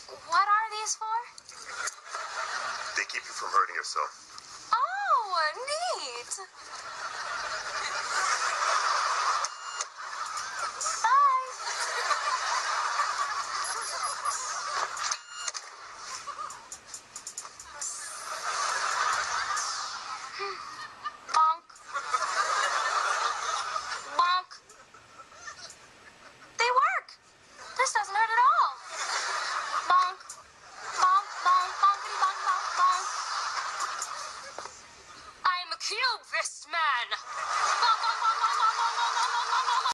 What are these for? They keep you from hurting yourself. Oh, neat. Bye.